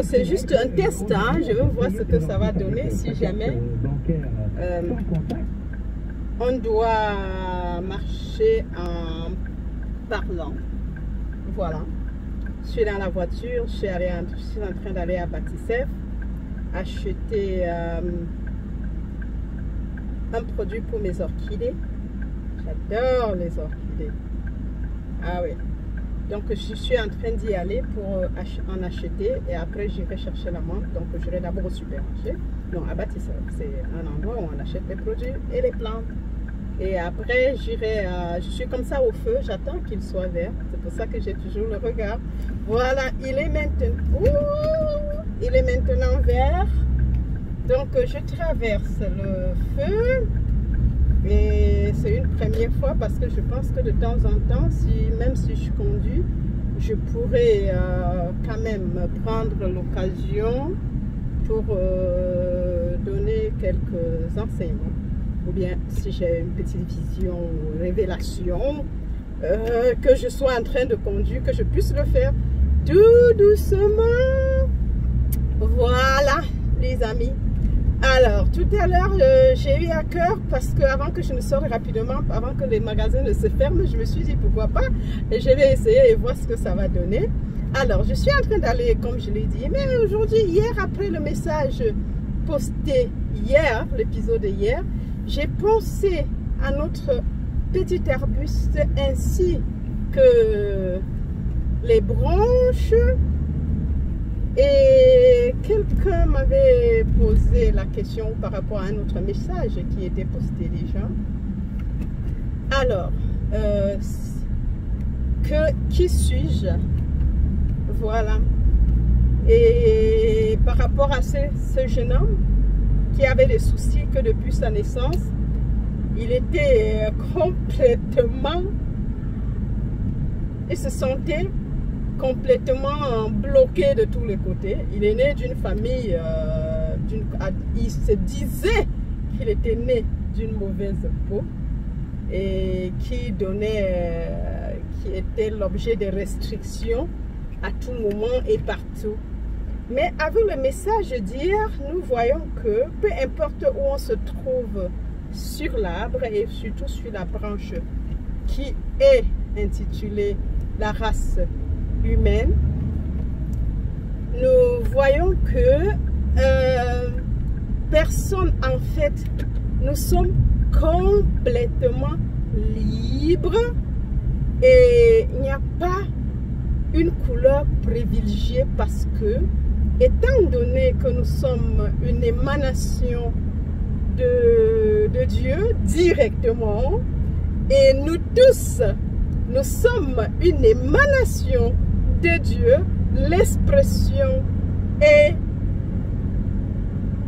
c'est juste un test, hein. Je veux voir ce que ça va donner si jamais on doit marcher en parlant. Voilà. Je suis dans la voiture, je suis en train d'aller à Batisef acheter un produit pour mes orchidées. J'adore les orchidées. Ah oui. Donc je suis en train d'y aller pour en acheter et après j'irai chercher la menthe. Donc j'irai d'abord au supermarché. Non, à Batisef, c'est un endroit où on achète les produits et les plantes. Et après j'irai, je suis comme ça au feu, j'attends qu'il soit vert. C'est pour ça que j'ai toujours le regard. Voilà, il est maintenant vert. Donc je traverse le feu. Et c'est une première fois parce que je pense que de temps en temps, même si je conduis, je pourrais quand même prendre l'occasion pour donner quelques enseignements. Ou bien si j'ai une petite vision ou révélation, que je sois en train de conduire, que je puisse le faire tout doucement. Voilà les amis. Alors, tout à l'heure, j'ai eu à cœur parce que avant que je ne sorte rapidement, avant que les magasins ne se ferment, je me suis dit pourquoi pas. Et je vais essayer et voir ce que ça va donner. Alors, je suis en train d'aller, comme je l'ai dit, mais aujourd'hui, hier, après le message posté hier, l'épisode de hier, j'ai pensé à notre petit arbuste ainsi que les branches. Et quelqu'un m'avait posé la question par rapport à un autre message qui était posté déjà. Alors, qui suis-je? Voilà. Et par rapport à ce jeune homme qui avait des soucis que depuis sa naissance, il était complètement... Il se sentait complètement bloqué de tous les côtés. Il est né d'une famille, il se disait qu'il était né d'une mauvaise peau et qui était l'objet de restrictions à tout moment et partout. Mais avec le message d'hier, nous voyons que peu importe où on se trouve sur l'arbre et surtout sur la branche qui est intitulée la race humaine, nous voyons que personne, en fait, nous sommes complètement libres et il n'y a pas une couleur privilégiée parce que, étant donné que nous sommes une émanation de Dieu directement et nous tous, nous sommes une émanation de Dieu, l'expression et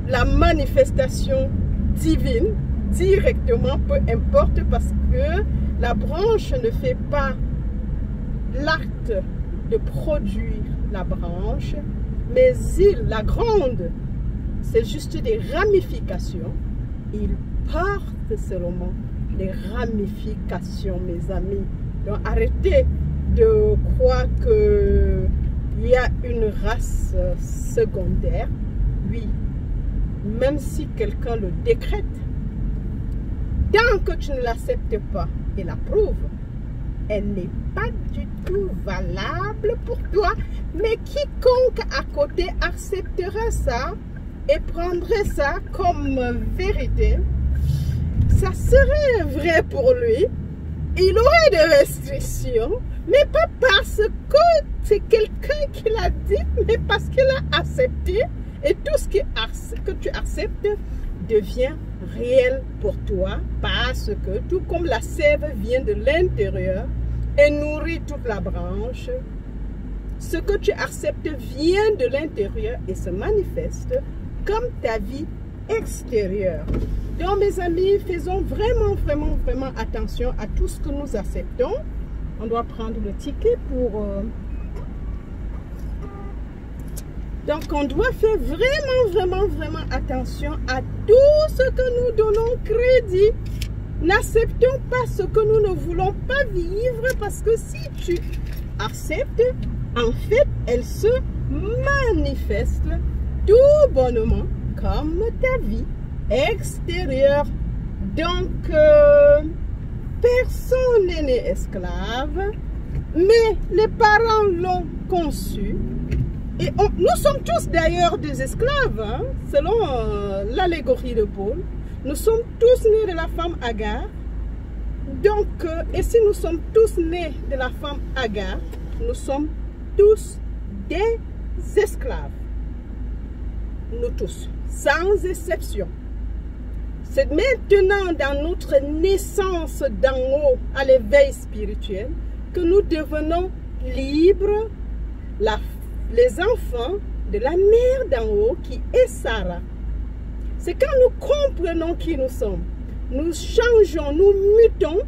la manifestation divine directement, peu importe, parce que la branche ne fait pas l'acte de produire la branche, mais la grande, c'est juste des ramifications. Il porte seulement les ramifications, mes amis. Donc arrêtez de croire qu'il y a une race secondaire. Oui, même si quelqu'un le décrète, tant que tu ne l'acceptes pas et l'approuves, elle n'est pas du tout valable pour toi. Mais quiconque à côté acceptera ça et prendrait ça comme vérité, ça serait vrai pour lui. Il aurait des restrictions, mais pas parce que c'est quelqu'un qui l'a dit, mais parce qu'il a accepté. Et tout ce que tu acceptes devient réel pour toi, parce que tout comme la sève vient de l'intérieur et nourrit toute la branche, ce que tu acceptes vient de l'intérieur et se manifeste comme ta vie extérieure. Donc mes amis, faisons vraiment attention à tout ce que nous acceptons. On doit prendre le ticket pour... Donc on doit faire vraiment attention à tout ce que nous donnons crédit. N'acceptons pas ce que nous ne voulons pas vivre, parce que si tu acceptes, en fait, elle se manifeste tout bonnement comme ta vie extérieure. Donc, personne n'est né esclave, mais les parents l'ont conçu. Et nous sommes tous d'ailleurs des esclaves, hein, selon l'allégorie de Paul. Nous sommes tous nés de la femme Agar. Donc, et si nous sommes tous nés de la femme Agar, nous sommes tous des esclaves. Nous tous, sans exception. C'est maintenant dans notre naissance d'en haut à l'éveil spirituel que nous devenons libres, les enfants de la mère d'en haut qui est Sarah. C'est quand nous comprenons qui nous sommes. Nous changeons, nous mutons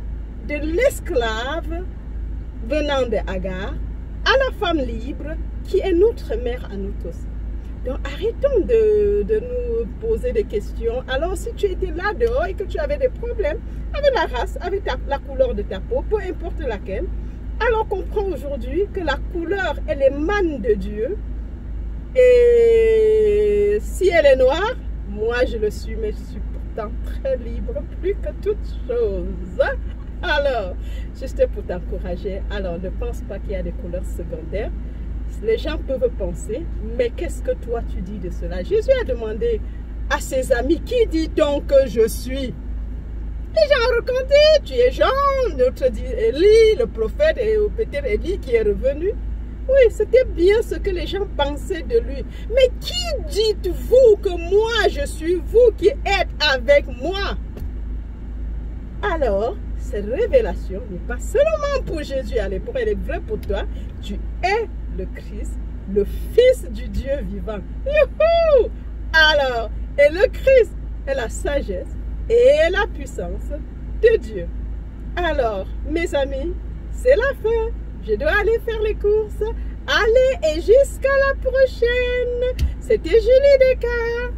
de l'esclave venant de Agar à la femme libre qui est notre mère à nous tous. Donc arrêtons de nous poser des questions. Alors si tu étais là dehors et que tu avais des problèmes avec la race, avec la couleur de ta peau, peu importe laquelle, alors comprends aujourd'hui que la couleur, elle émane de Dieu. Et si elle est noire, moi je le suis, mais je suis pourtant très libre, plus que toute chose. Alors, juste pour t'encourager, alors ne pense pas qu'il y a des couleurs secondaires. Les gens peuvent penser, mais qu'est-ce que toi tu dis de cela? Jésus a demandé à ses amis, qui dit donc que je suis? Les gens ont raconté, tu es Jean, l'autre dit Élie, le prophète, et peut-être Élie qui est revenu. Oui, c'était bien ce que les gens pensaient de lui. Mais qui dites-vous que moi je suis, vous qui êtes avec moi? Alors, cette révélation n'est pas seulement pour Jésus à l'époque, elle est vraie pour toi. Tu es le Christ, le Fils du Dieu vivant. Youhou! Alors, et le Christ est la sagesse et la puissance de Dieu. Alors, mes amis, c'est la fin. Je dois aller faire les courses. Allez, et jusqu'à la prochaine. C'était Julie Descartes.